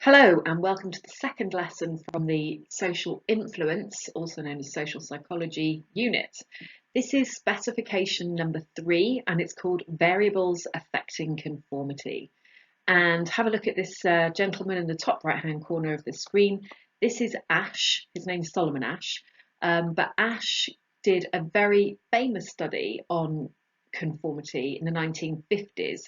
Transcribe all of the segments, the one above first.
Hello and welcome to the second lesson from the Social Influence, also known as Social Psychology unit. This is specification number 3 and it's called Variables Affecting Conformity. And have a look at this gentleman in the top right hand corner of the screen. This is Asch, his name's Solomon Asch, but Asch did a very famous study on conformity in the 1950s.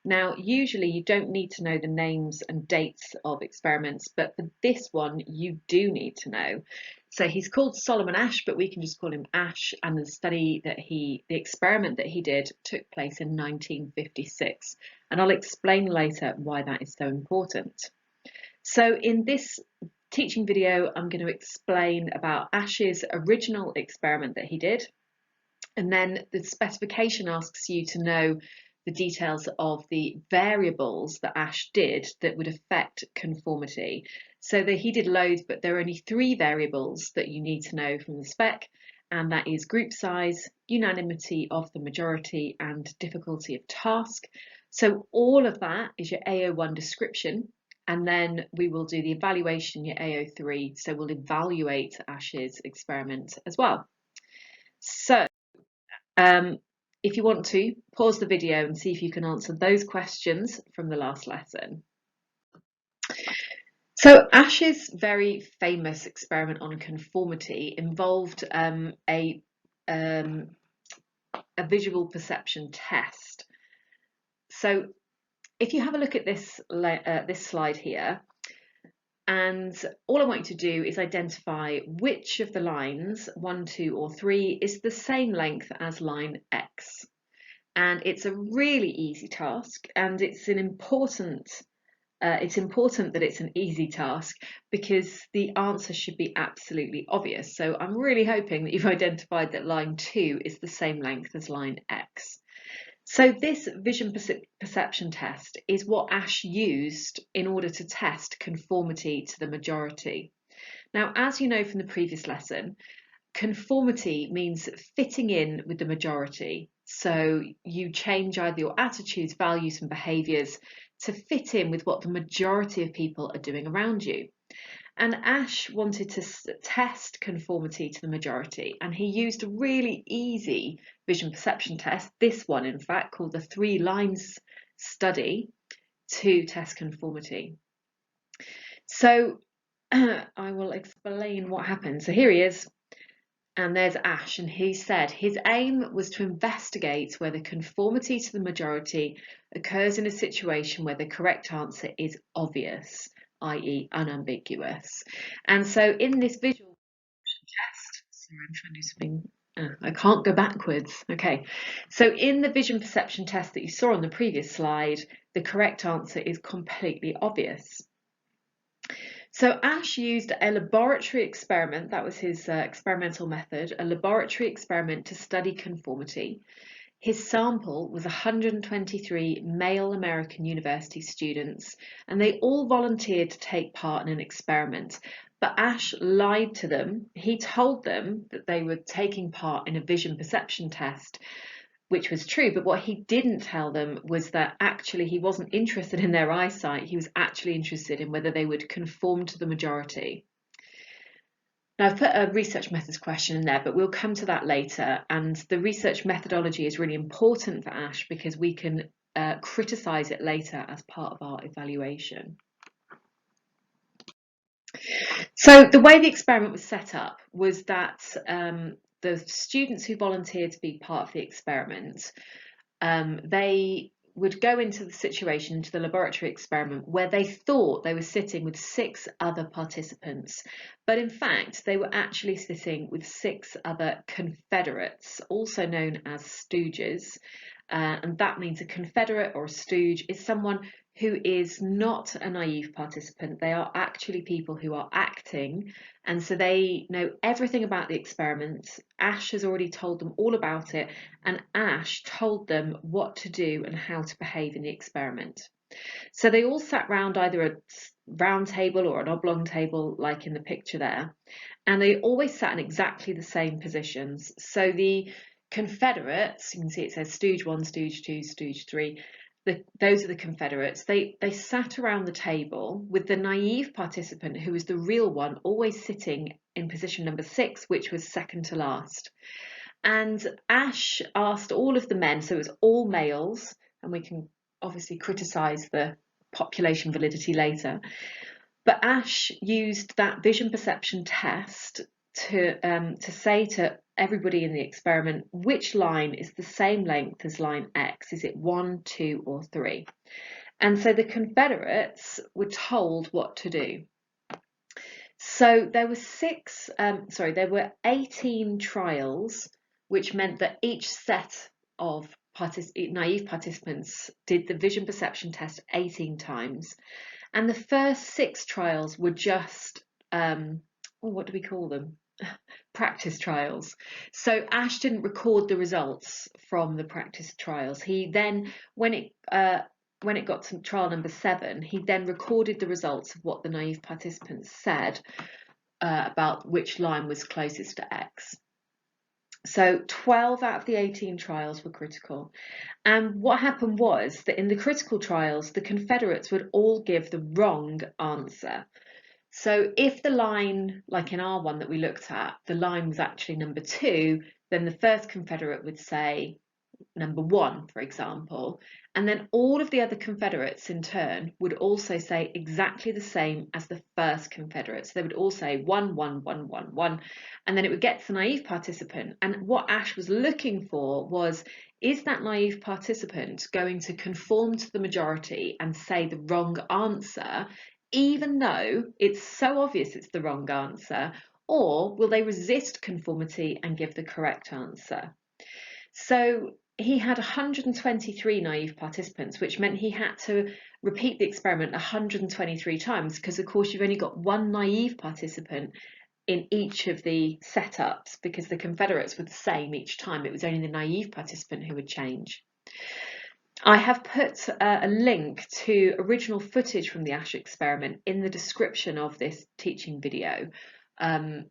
Now, usually you don't need to know the names and dates of experiments, but for this one, you do need to know. So he's called Solomon Asch, but we can just call him Asch. And the experiment that he did took place in 1956. And I'll explain later why that is so important. So in this teaching video, I'm going to explain about Asch's original experiment that he did. And then the specification asks you to know the details of the variables that Asch did that would affect conformity. So that he did loads, but there are only 3 variables that you need to know from the spec, and that is group size, unanimity of the majority, and difficulty of task. So all of that is your AO1 description, and then we will do the evaluation, your AO3, so we'll evaluate Asch's experiment as well. So if you want to, pause the video and see if you can answer those questions from the last lesson. So Asch's very famous experiment on conformity involved a visual perception test. So if you have a look at this slide here, and all I want you to do is identify which of the lines, 1, 2 or 3, is the same length as line X. And it's a really easy task, and it's important that it's an easy task because the answer should be absolutely obvious. So I'm really hoping that you've identified that line 2 is the same length as line X. So this vision perception test is what Asch used in order to test conformity to the majority. Now, as you know from the previous lesson, conformity means fitting in with the majority. So you change either your attitudes, values and behaviours to fit in with what the majority of people are doing around you. And Asch wanted to test conformity to the majority, and he used a really easy vision perception test, this one in fact, called the 3 lines study, to test conformity. So I will explain what happened. So here he is, and there's Asch, and he said his aim was to investigate whether conformity to the majority occurs in a situation where the correct answer is obvious, i.e. unambiguous. And so in this visual test, sorry, I'm trying to do something, I can't go backwards. Okay, so in the vision perception test that you saw on the previous slide, the correct answer is completely obvious. So Asch used a laboratory experiment, that was his experimental method, a laboratory experiment to study conformity. His sample was 123 male American university students, and they all volunteered to take part in an experiment. But Asch lied to them. He told them that they were taking part in a vision perception test, which was true, but what he didn't tell them was that actually he wasn't interested in their eyesight. He was actually interested in whether they would conform to the majority. Now, I've put a research methods question in there, but we'll come to that later. And the research methodology is really important for Asch because we can criticise it later as part of our evaluation. So the way the experiment was set up was that the students who volunteered to be part of the experiment, they would go into the situation, into the laboratory experiment, where they thought they were sitting with 6 other participants, but in fact they were actually sitting with 6 other confederates, also known as stooges, and that means a confederate or a stooge is someone who is not a naive participant. They are actually people who are acting, and so they know everything about the experiment. Asch has already told them all about it, and Asch told them what to do and how to behave in the experiment. So they all sat round either a round table or an oblong table, like in the picture there, and they always sat in exactly the same positions. So the confederates, you can see it says stooge 1, stooge 2, stooge 3, those are the Confederates. They sat around the table with the naive participant, who was the real one, always sitting in position number 6, which was second to last. And Asch asked all of the men, so it was all males, and we can obviously criticise the population validity later, but Asch used that vision perception test to say to everybody in the experiment which line is the same length as line X. Is it 1, 2, or 3? And so the Confederates were told what to do. So there were 18 trials, which meant that each set of naive participants did the vision perception test 18 times. And the first 6 trials were just, what do we call them? Practice trials. So Asch didn't record the results from the practice trials. He then, when it got to trial number 7, he then recorded the results of what the naive participants said about which line was closest to X. So 12 out of the 18 trials were critical. And what happened was that in the critical trials, the Confederates would all give the wrong answer. So if the line, like in our one that we looked at, the line was actually number 2, then the first Confederate would say number 1, for example, and then all of the other Confederates in turn would also say exactly the same as the first Confederate. So they would all say 1, 1, 1, 1, 1, and then it would get to the naive participant. And what Asch was looking for was, is that naive participant going to conform to the majority and say the wrong answer, even though it's so obvious it's the wrong answer, or will they resist conformity and give the correct answer? So he had 123 naive participants, which meant he had to repeat the experiment 123 times, because of course you've only got one naive participant in each of the setups, because the Confederates were the same each time. It was only the naive participant who would change. I have put a link to original footage from the Asch experiment in the description of this teaching video.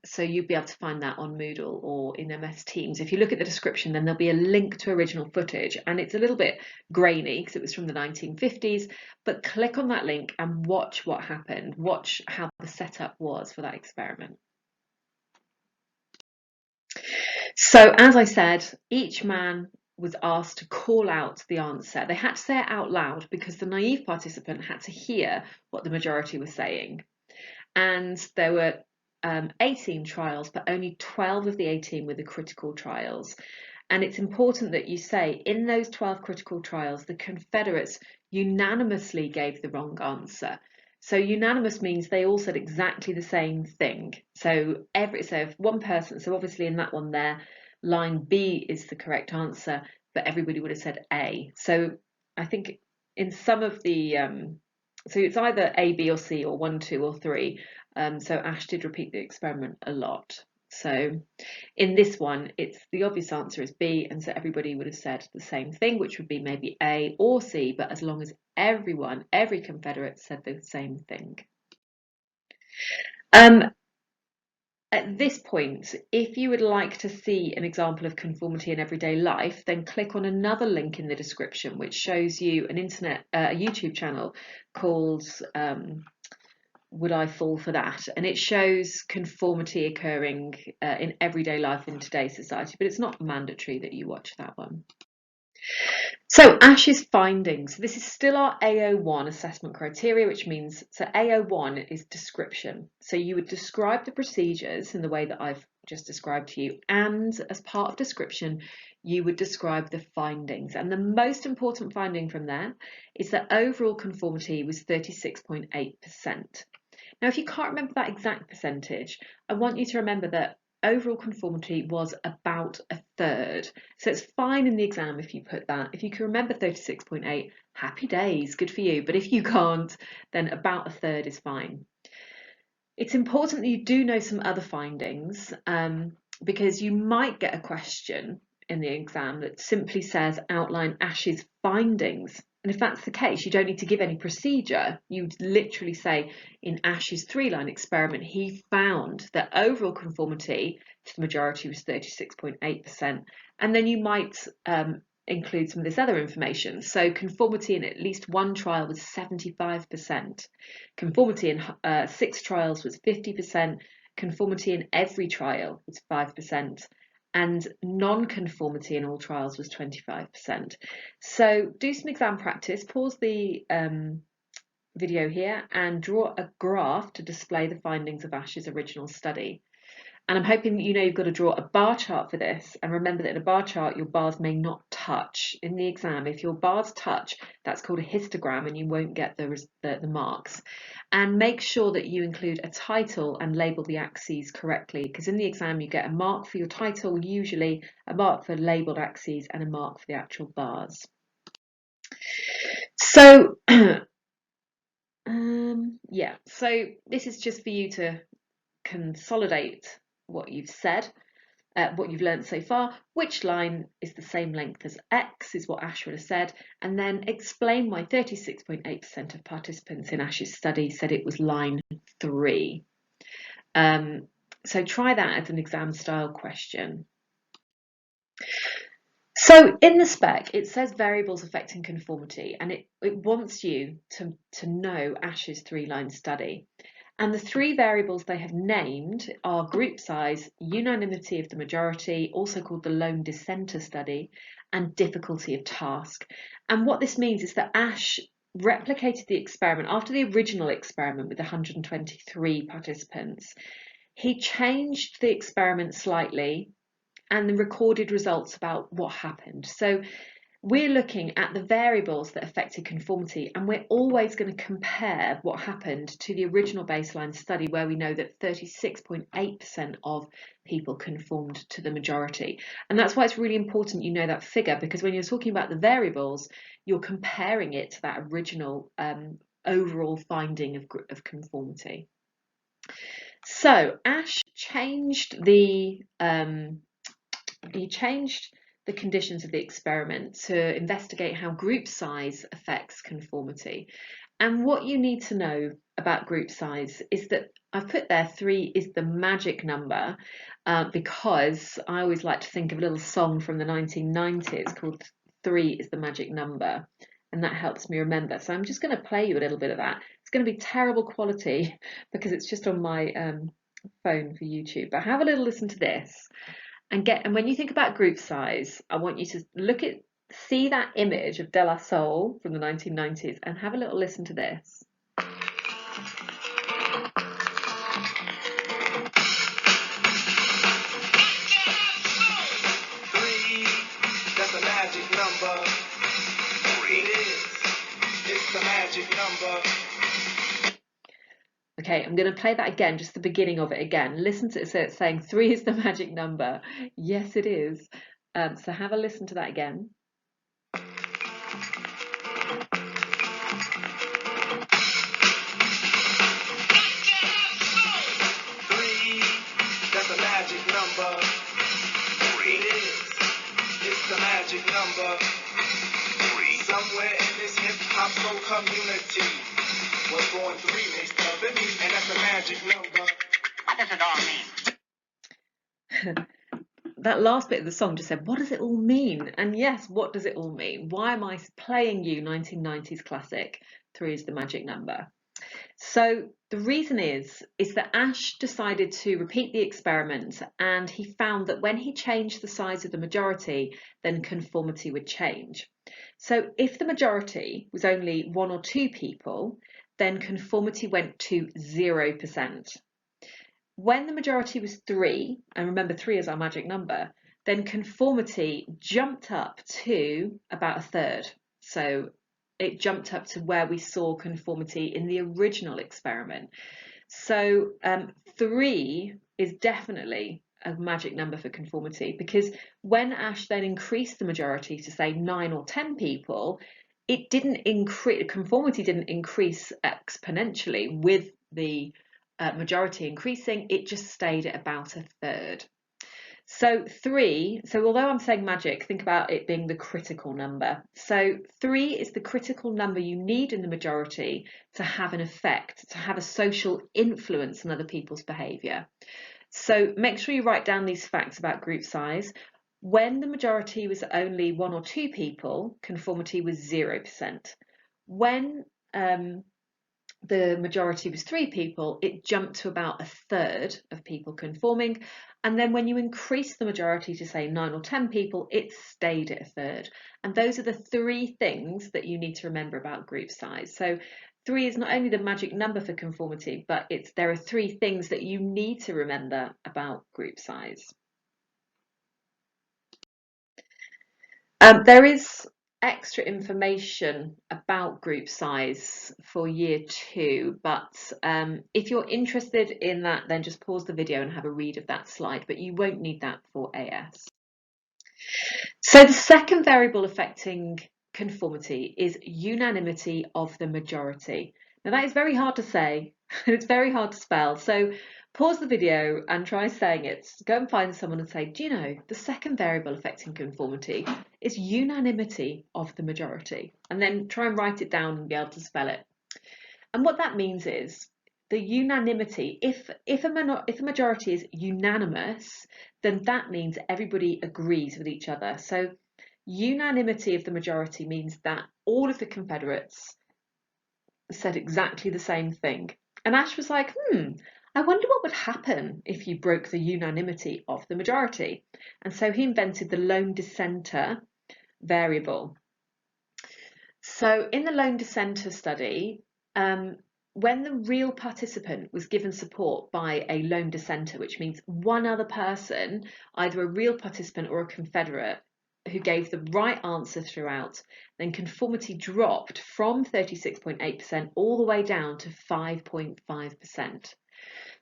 So you'll be able to find that on Moodle or in MS Teams. If you look at the description, then there'll be a link to original footage, and it's a little bit grainy because it was from the 1950s, but click on that link and watch what happened. Watch how the setup was for that experiment. So as I said, each man was asked to call out the answer. They had to say it out loud because the naive participant had to hear what the majority was saying. And there were 18 trials, but only 12 of the 18 were the critical trials. And it's important that you say in those 12 critical trials, the Confederates unanimously gave the wrong answer. So unanimous means they all said exactly the same thing. So if one person, so obviously in that one there, line B is the correct answer, but everybody would have said A. So I think in some of the, so it's either A, B or C or 1, 2 or 3. So Asch did repeat the experiment a lot. So in this one, the obvious answer is B, and so everybody would have said the same thing, which would be maybe A or C, but as long as every Confederate said the same thing. At this point, if you would like to see an example of conformity in everyday life, then click on another link in the description, which shows you an a YouTube channel called Would I Fall for That? And it shows conformity occurring in everyday life in today's society, but it's not mandatory that you watch that one. So Asch's findings. This is still our AO1 assessment criteria, which means, so AO1 is description. So you would describe the procedures in the way that I've just described to you, and as part of description, you would describe the findings. And the most important finding from there is that overall conformity was 36.8%. Now, if you can't remember that exact percentage, I want you to remember that overall conformity was about a third. So it's fine in the exam if you put that. If you can remember 36.8, happy days, good for you. But if you can't, then about a third is fine. It's important that you do know some other findings, because you might get a question in the exam that simply says outline Asch's findings. And if that's the case, you don't need to give any procedure. You literally say in Asch's 3-line experiment, he found that overall conformity to the majority was 36.8%. And then you might include some of this other information. So conformity in at least one trial was 75%. Conformity in 6 trials was 50%. Conformity in every trial was 5%. And non-conformity in all trials was 25%. So do some exam practice, pause the video here and draw a graph to display the findings of Asch's original study. And I'm hoping you know you've got to draw a bar chart for this, and remember that in a bar chart your bars may not touch. In the exam, if your bars touch, that's called a histogram and you won't get the marks. And make sure that you include a title and label the axes correctly, because in the exam you get a mark for your title, usually a mark for labelled axes and a mark for the actual bars. So yeah, so this is just for you to consolidate what you've said, what you've learned so far, which line is the same length as X is what Asch would have said, and then explain why 36.8% of participants in Asch's study said it was line 3. So try that as an exam style question. So in the spec, it says variables affecting conformity, and it wants you to know Asch's 3-line study. And the 3 variables they have named are group size, unanimity of the majority, also called the lone dissenter study, and difficulty of task. And what this means is that Asch replicated the experiment after the original experiment with 123 participants. He changed the experiment slightly and the recorded results about what happened. So we're looking at the variables that affected conformity, and we're always going to compare what happened to the original baseline study where we know that 36.8% of people conformed to the majority. And that's why it's really important you know that figure, because when you're talking about the variables, you're comparing it to that original overall finding of conformity. So Asch changed the conditions of the experiment to investigate how group size affects conformity. And what you need to know about group size is that I've put there 3 is the magic number because I always like to think of a little song from the 1990s called 3 is the magic number, and that helps me remember. So I'm just going to play you a little bit of that. It's going to be terrible quality because it's just on my phone for YouTube, but have a little listen to this. And when you think about group size, I want you to see that image of De La Soul from the 1990s and have a little listen to this. 3, that's the magic number. 3 it's the magic number. Okay, I'm going to play that again, just the beginning of it again. Listen to it. So it's saying 3 is the magic number. Yes, it is. So have a listen to that again. 3, that's the magic number. 3 it's the magic number. 3, somewhere in this hip-hop soul community was born 3 mixed up in me, and that's the magic number. What does it all mean? That last bit of the song just said, what does it all mean? And yes, what does it all mean? Why am I playing you 1990s classic 3 is the magic number? So the reason is that Asch decided to repeat the experiment, and he found that when he changed the size of the majority, then conformity would change. So if the majority was only 1 or 2 people, then conformity went to 0%. When the majority was 3, and remember 3 is our magic number, then conformity jumped up to about 1/3. So it jumped up to where we saw conformity in the original experiment. So 3 is definitely a magic number for conformity, because when Asch then increased the majority to say 9 or 10 people, it didn't increase, conformity didn't increase exponentially with the majority increasing, it just stayed at about 1/3. So 3, so although I'm saying magic, think about it being the critical number. So 3 is the critical number you need in the majority to have an effect, to have a social influence on other people's behaviour. So make sure you write down these facts about group size. When the majority was only 1 or 2 people, conformity was 0%. When the majority was 3 people, it jumped to about 1/3 of people conforming. And then when you increase the majority to say 9 or 10 people, it stayed at 1/3. And those are the 3 things that you need to remember about group size. So 3 is not only the magic number for conformity, but there are 3 things that you need to remember about group size. There is extra information about group size for year 2, but if you're interested in that, then just pause the video and have a read of that slide, but you won't need that for AS. So the second variable affecting conformity is unanimity of the majority. Now that is very hard to say and it's very hard to spell, so pause the video and try saying it. Go and find someone and say, do you know, the second variable affecting conformity is unanimity of the majority, and then try and write it down and be able to spell it. And what that means is the unanimity, if a majority is unanimous, then that means everybody agrees with each other. So unanimity of the majority means that all of the Confederates said exactly the same thing. And Asch was like, I wonder what would happen if you broke the unanimity of the majority. And so he invented the lone dissenter variable. So in the lone dissenter study, when the real participant was given support by a lone dissenter, which means one other person, either a real participant or a Confederate, who gave the right answer throughout, then conformity dropped from 36.8% all the way down to 5.5%.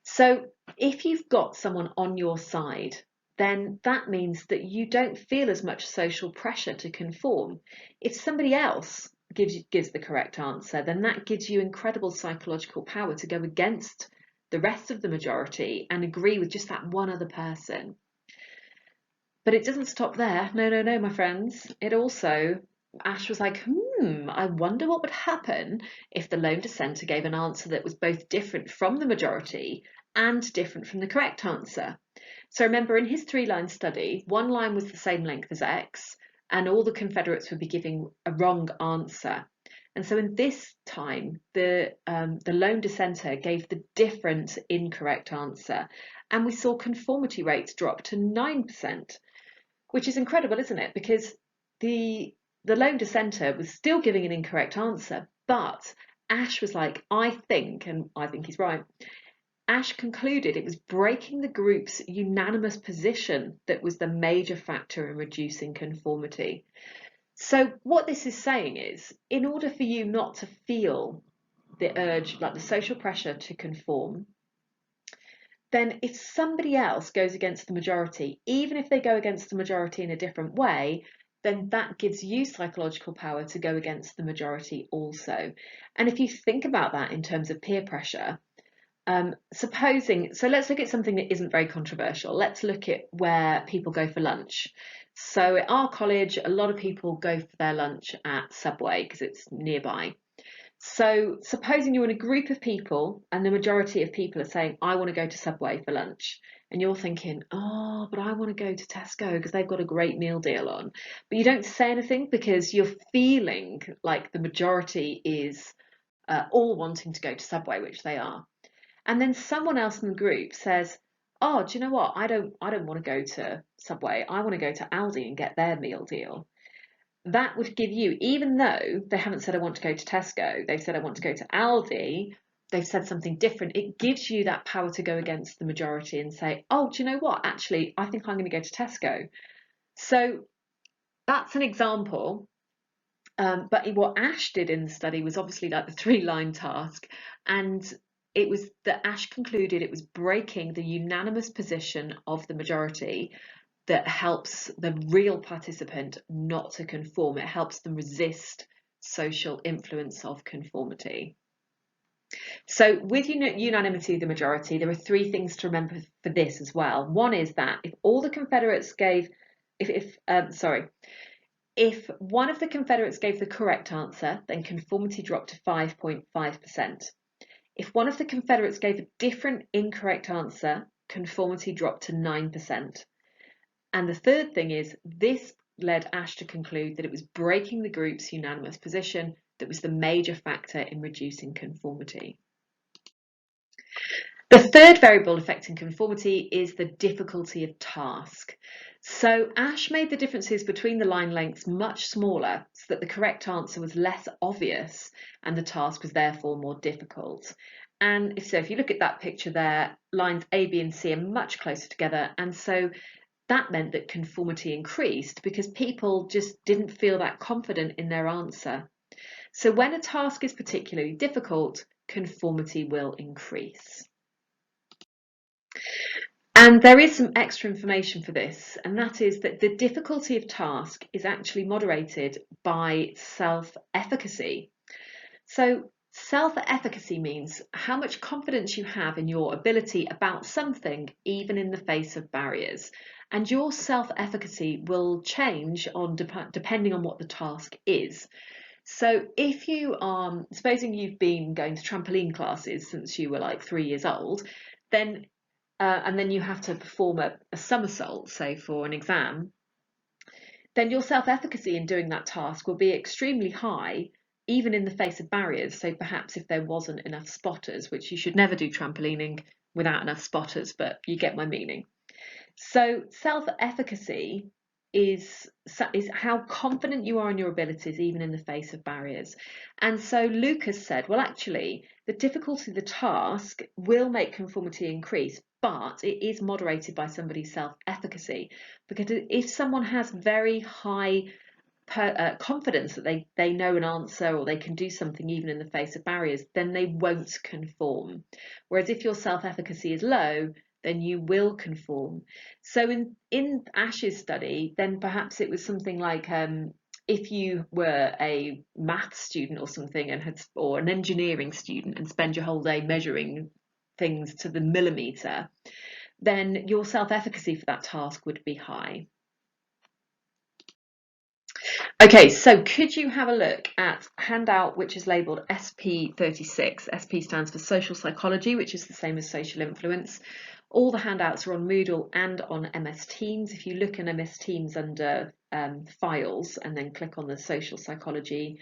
So if you've got someone on your side, then that means that you don't feel as much social pressure to conform. If somebody else gives the correct answer, then that gives you incredible psychological power to go against the rest of the majority and agree with just that one other person. But it doesn't stop there. No, my friends. It also, Asch was like, I wonder what would happen if the lone dissenter gave an answer that was both different from the majority and different from the correct answer. So remember, in his 3-line study, one line was the same length as X, and all the Confederates would be giving a wrong answer. And so in this time, the lone dissenter gave the different incorrect answer, and we saw conformity rates drop to 9%, which is incredible, isn't it? Because the lone dissenter was still giving an incorrect answer, but Asch was like, I think, and I think he's right, Asch concluded it was breaking the group's unanimous position that was the major factor in reducing conformity. So what this is saying is, in order for you not to feel the urge, like the social pressure to conform, then if somebody else goes against the majority, even if they go against the majority in a different way, then that gives you psychological power to go against the majority also. And if you think about that in terms of peer pressure, so let's look at something that isn't very controversial. Let's look at where people go for lunch. So at our college, a lot of people go for their lunch at Subway because it's nearby. So supposing you're in a group of people and the majority of people are saying, I want to go to Subway for lunch. And you're thinking, oh, but I want to go to Tesco because they've got a great meal deal on. But you don't say anything because you're feeling like the majority is all wanting to go to Subway, which they are. And then someone else in the group says, oh, do you know what? I don't want to go to Subway. I want to go to Aldi and get their meal deal. That would give you, even though they haven't said I want to go to Tesco, they've said I want to go to Aldi, they've said something different. It gives you that power to go against the majority and say, oh, do you know what? Actually, I think I'm going to go to Tesco. So that's an example. But what Asch did in the study was obviously like the 3-line task, and it was that Asch concluded it was breaking the unanimous position of the majority that helps the real participant not to conform. It helps them resist social influence of conformity. So with unanimity of the majority, there are 3 things to remember for this as well. One is that if all the Confederates gave, if one of the Confederates gave the correct answer, then conformity dropped to 5.5%. If one of the Confederates gave a different incorrect answer, conformity dropped to 9%. And the third thing is this led Asch to conclude that it was breaking the group's unanimous position that was the major factor in reducing conformity. The third variable affecting conformity is the difficulty of task. So Asch made the differences between the line lengths much smaller so that the correct answer was less obvious and the task was therefore more difficult. And if you look at that picture there, lines A, B and C are much closer together, and so that meant that conformity increased because people just didn't feel that confident in their answer. So when a task is particularly difficult, conformity will increase. And there is some extra information for this, and that is that the difficulty of task is actually moderated by self-efficacy. So self-efficacy means how much confidence you have in your ability about something, even in the face of barriers. And your self-efficacy will change depending on what the task is. So if you are, supposing you've been going to trampoline classes since you were like 3 years old, then and then you have to perform a somersault, say, for an exam, then your self-efficacy in doing that task will be extremely high, even in the face of barriers. So perhaps if there wasn't enough spotters, which you should never do trampolining without enough spotters, but you get my meaning. So self-efficacy is how confident you are in your abilities, even in the face of barriers. And so Lucas said, well, actually, the difficulty of the task will make conformity increase, but it is moderated by somebody's self-efficacy. Because if someone has very high confidence that they know an answer or they can do something even in the face of barriers, then they won't conform. Whereas if your self-efficacy is low, then you will conform. So in Asch's study, then perhaps it was something like if you were a maths student or something or an engineering student and spend your whole day measuring things to the millimetre, then your self-efficacy for that task would be high. Okay, so could you have a look at handout which is labelled SP36? SP stands for Social Psychology, which is the same as Social Influence. All the handouts are on Moodle and on MS Teams. If you look in MS Teams under Files and then click on the Social Psychology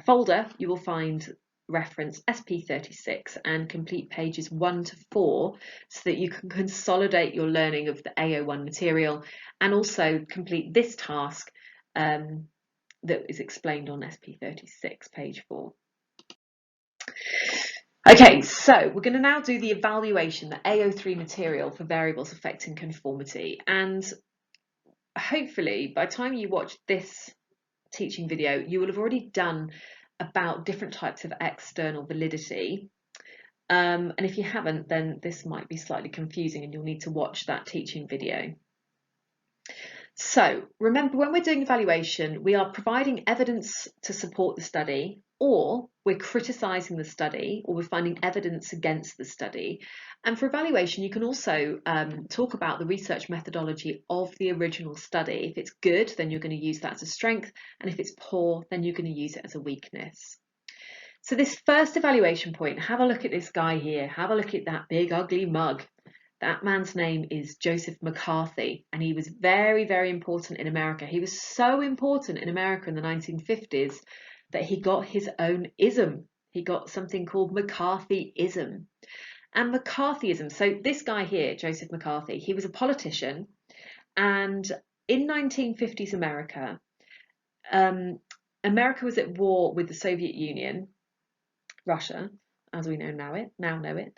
folder, you will find reference SP36 and complete pages 1 to 4 so that you can consolidate your learning of the AO1 material and also complete this task that is explained on SP36, page 4. Okay, so we're going to now do the evaluation, the AO3 material for variables affecting conformity. And hopefully by the time you watch this teaching video, you will have already done about different types of external validity. And if you haven't, then this might be slightly confusing and you'll need to watch that teaching video. So remember, when we're doing evaluation, we are providing evidence to support the study, or we're criticising the study, or we're finding evidence against the study. And for evaluation, you can also talk about the research methodology of the original study. If it's good, then you're going to use that as a strength, and if it's poor, then you're going to use it as a weakness. So this first evaluation point, have a look at this guy here, have a look at that big ugly mug. That man's name is Joseph McCarthy, and he was very, very important in America. He was so important in America in the 1950s that he got his own ism. He got something called McCarthyism. And McCarthyism, so this guy here, Joseph McCarthy, he was a politician, and in 1950s America, America was at war with the Soviet Union, Russia, as we now know it.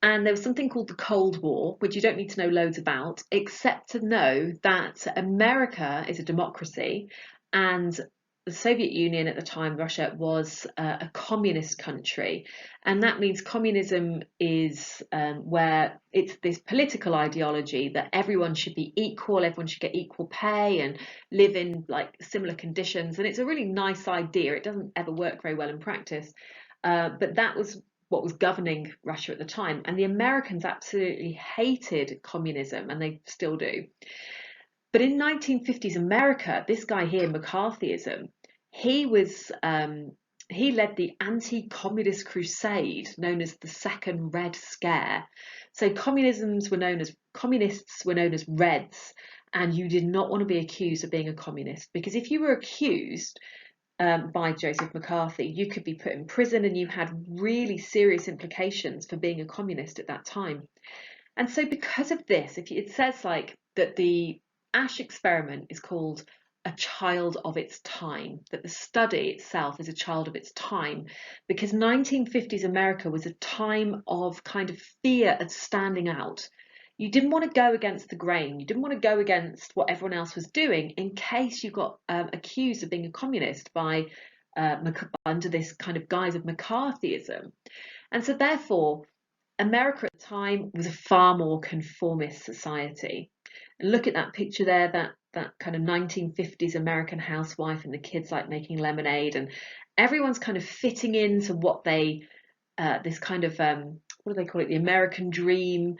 And there was something called the Cold War, which you don't need to know loads about, except to know that America is a democracy and the Soviet Union at the time, Russia, was a communist country. And that means communism is where it's this political ideology that everyone should be equal, everyone should get equal pay and live in like similar conditions. And it's a really nice idea. It doesn't ever work very well in practice. But that was what was governing Russia at the time. And the Americans absolutely hated communism, and they still do. But in 1950s America, this guy here, McCarthyism, he led the anti-communist crusade known as the Second Red Scare. So communists were known as Reds, and you did not want to be accused of being a communist, because if you were accused by Joseph McCarthy, you could be put in prison and you had really serious implications for being a communist at that time. And so because of this, it says like that the Asch experiment is called a child of its time, that the study itself is a child of its time, because 1950s America was a time of kind of fear of standing out. You didn't want to go against the grain. You didn't want to go against what everyone else was doing in case you got accused of being a communist by under this kind of guise of McCarthyism. And so therefore, America at the time was a far more conformist society. And look at that picture there, that kind of 1950s American housewife and the kids like making lemonade, and everyone's kind of fitting into what they, this kind of, what do they call it, the American dream.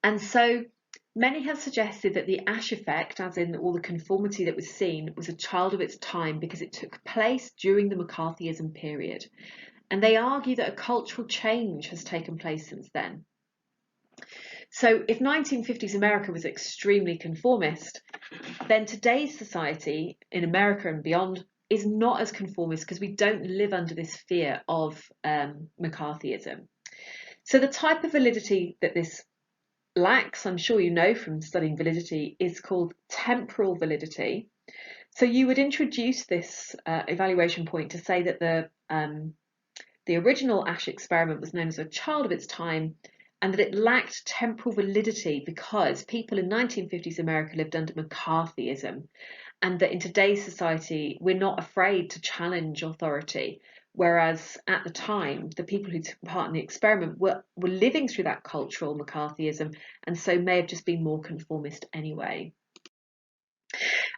And so many have suggested that the Asch effect, as in all the conformity that was seen, was a child of its time because it took place during the McCarthyism period. And they argue that a cultural change has taken place since then. So if 1950s America was extremely conformist, then today's society in America and beyond is not as conformist because we don't live under this fear of McCarthyism. So the type of validity that this lacks, I'm sure you know from studying validity, is called temporal validity. So you would introduce this evaluation point to say that the original Asch experiment was known as a child of its time, and that it lacked temporal validity because people in 1950s America lived under McCarthyism, and that in today's society we're not afraid to challenge authority. Whereas at the time, the people who took part in the experiment were living through that cultural McCarthyism, and so may have just been more conformist anyway.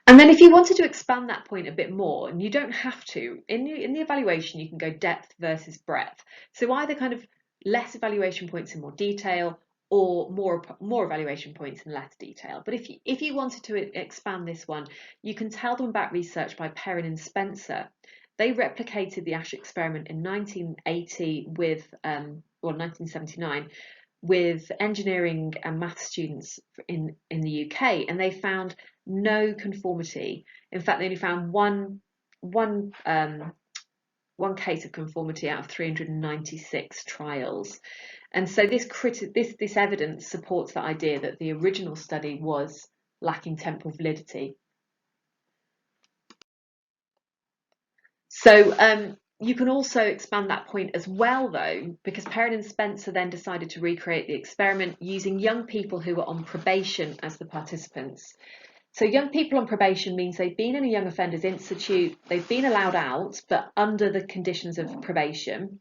And then if you wanted to expand that point a bit more, and you don't have to, in the evaluation, you can go depth versus breadth. So either kind of less evaluation points in more detail, or more evaluation points in less detail. But if you wanted to expand this one, you can tell them about research by Perrin and Spencer. They replicated the Asch experiment in 1980 with, 1979, with engineering and math students in the UK, and they found no conformity. In fact, they only found one case of conformity out of 396 trials. And so this evidence supports the idea that the original study was lacking temporal validity. So you can also expand that point as well, though, because Perrin and Spencer then decided to recreate the experiment using young people who were on probation as the participants. So young people on probation means they've been in a young offenders institute, they've been allowed out, but under the conditions of probation,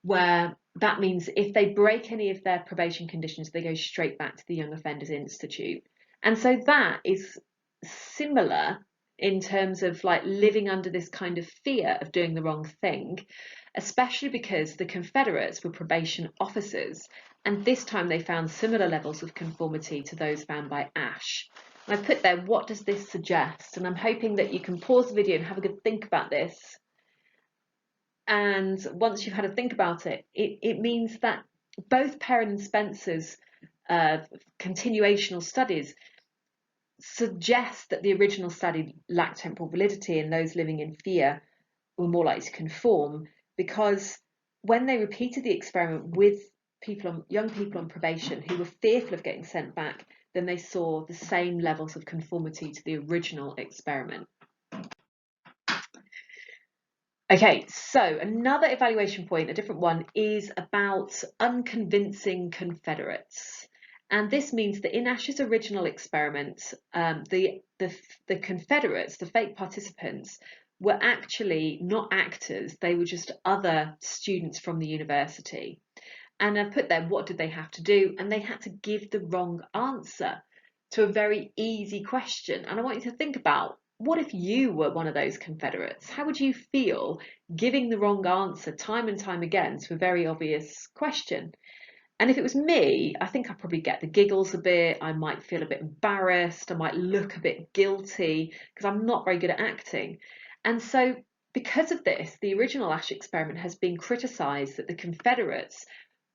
where that means if they break any of their probation conditions, they go straight back to the young offenders institute. And so that is similar in terms of like living under this kind of fear of doing the wrong thing, especially because the Confederates were probation officers, and this time they found similar levels of conformity to those found by Asch. And I put there, what does this suggest? And I'm hoping that you can pause the video and have a good think about this. And once you've had a think about it, it means that both Perrin and Spencer's continuational studies suggest that the original study lacked temporal validity and those living in fear were more likely to conform, because when they repeated the experiment with young people on probation who were fearful of getting sent back, then they saw the same levels of conformity to the original experiment. Okay, so another evaluation point, a different one, is about unconvincing Confederates. And this means that in Asch's original experiment, the Confederates, the fake participants, were actually not actors, they were just other students from the university. And I put there, what did they have to do? And they had to give the wrong answer to a very easy question. And I want you to think about, what if you were one of those Confederates? How would you feel giving the wrong answer time and time again to a very obvious question? And if it was me, I think I'd probably get the giggles a bit. I might feel a bit embarrassed. I might look a bit guilty because I'm not very good at acting. And so because of this, the original Asch experiment has been criticised that the Confederates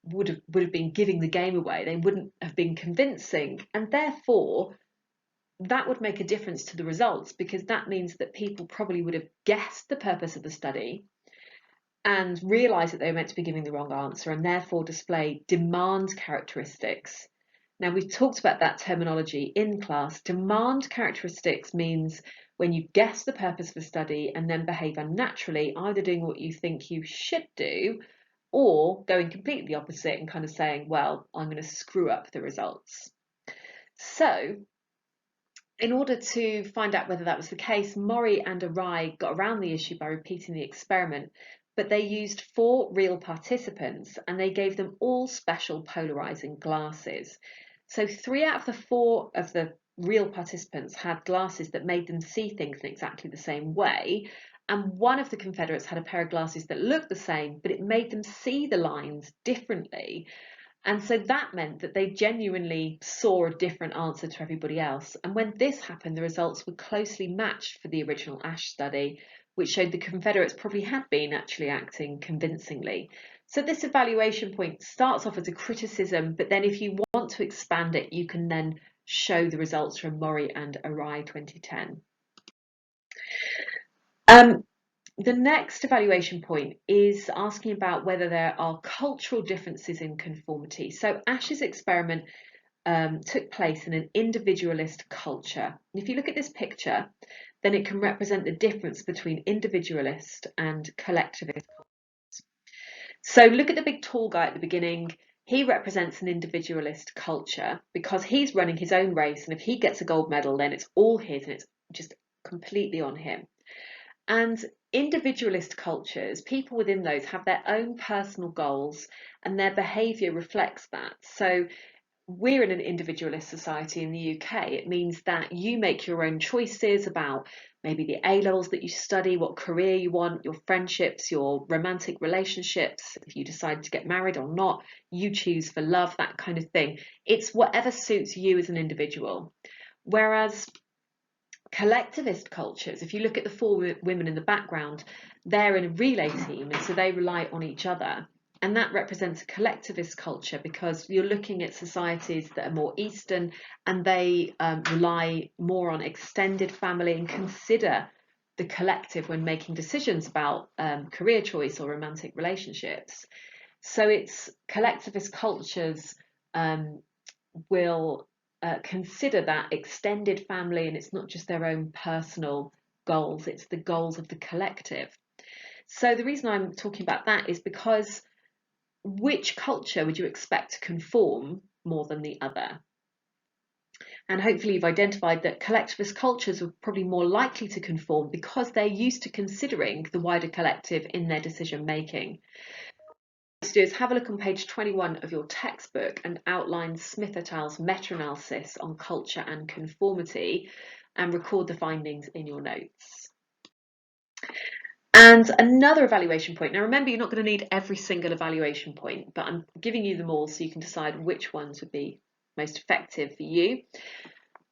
would have been giving the game away. They wouldn't have been convincing, and therefore that would make a difference to the results, because that means that people probably would have guessed the purpose of the study and realised that they were meant to be giving the wrong answer, and therefore display demand characteristics. Now, we've talked about that terminology in class. Demand characteristics means when you guess the purpose of a study and then behave unnaturally, either doing what you think you should do or going completely the opposite and kind of saying, well, I'm going to screw up the results. So in order to find out whether that was the case, Mori and Arai got around the issue by repeating the experiment, but they used 4 real participants and they gave them all special polarizing glasses. So 3 out of the 4 of the real participants had glasses that made them see things in exactly the same way, and 1 of the Confederates had a pair of glasses that looked the same, but it made them see the lines differently. And so that meant that they genuinely saw a different answer to everybody else. And when this happened, the results were closely matched for the original Asch study, which showed the Confederates probably had been actually acting convincingly. So this evaluation point starts off as a criticism, but then if you want to expand it, you can then show the results from Mori and Arai 2010. The next evaluation point is asking about whether there are cultural differences in conformity. So Asch's experiment took place in an individualist culture. And if you look at this picture, then it can represent the difference between individualist and collectivist cultures. So look at the big tall guy at the beginning. He represents an individualist culture because he's running his own race, and if he gets a gold medal, then it's all his and it's just completely on him. And individualist cultures, people within those have their own personal goals and their behaviour reflects that. So we're in an individualist society in the UK. It means that you make your own choices about maybe the A-levels that you study, what career you want, your friendships, your romantic relationships, if you decide to get married or not, you choose for love, that kind of thing. It's whatever suits you as an individual. Whereas collectivist cultures, if you look at the 4 women in the background, they're in a relay team, and so they rely on each other. And that represents a collectivist culture because you're looking at societies that are more Eastern, and they rely more on extended family and consider the collective when making decisions about career choice or romantic relationships. So it's collectivist cultures will consider that extended family, and it's not just their own personal goals, it's the goals of the collective. So the reason I'm talking about that is because which culture would you expect to conform more than the other? And hopefully you've identified that collectivist cultures are probably more likely to conform because they're used to considering the wider collective in their decision making. To do is have a look on page 21 of your textbook and outline Smith et al.'s meta-analysis on culture and conformity and record the findings in your notes. And another evaluation point. Now remember, you're not going to need every single evaluation point, but I'm giving you them all so you can decide which ones would be most effective for you.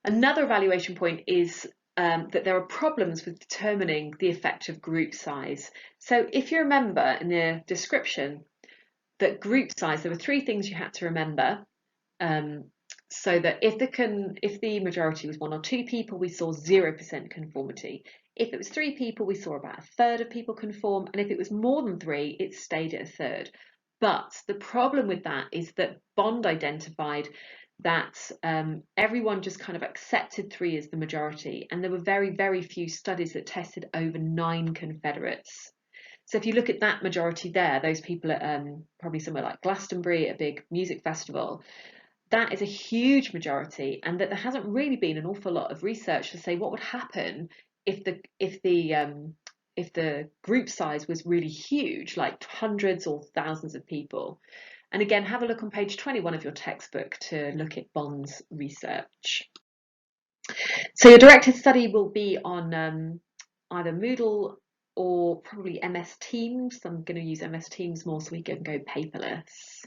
Another evaluation point is that there are problems with determining the effective group size. So if you remember in the description, that group size, there were 3 things you had to remember. So that if the majority was 1 or 2 people, we saw 0% conformity. If it was 3 people, we saw about 1/3 of people conform, and if it was more than 3, it stayed at 1/3. But the problem with that is that Bond identified that everyone just kind of accepted 3 as the majority, and there were very, very few studies that tested over 9 Confederates. So if you look at that majority there, those people at probably somewhere like Glastonbury, a big music festival, that is a huge majority, and that there hasn't really been an awful lot of research to say what would happen if the group size was really huge, like hundreds or thousands of people. And again, have a look on page 21 of your textbook to look at Bond's research. So your directed study will be on either Moodle or probably MS Teams. I'm going to use MS Teams more so we can go paperless.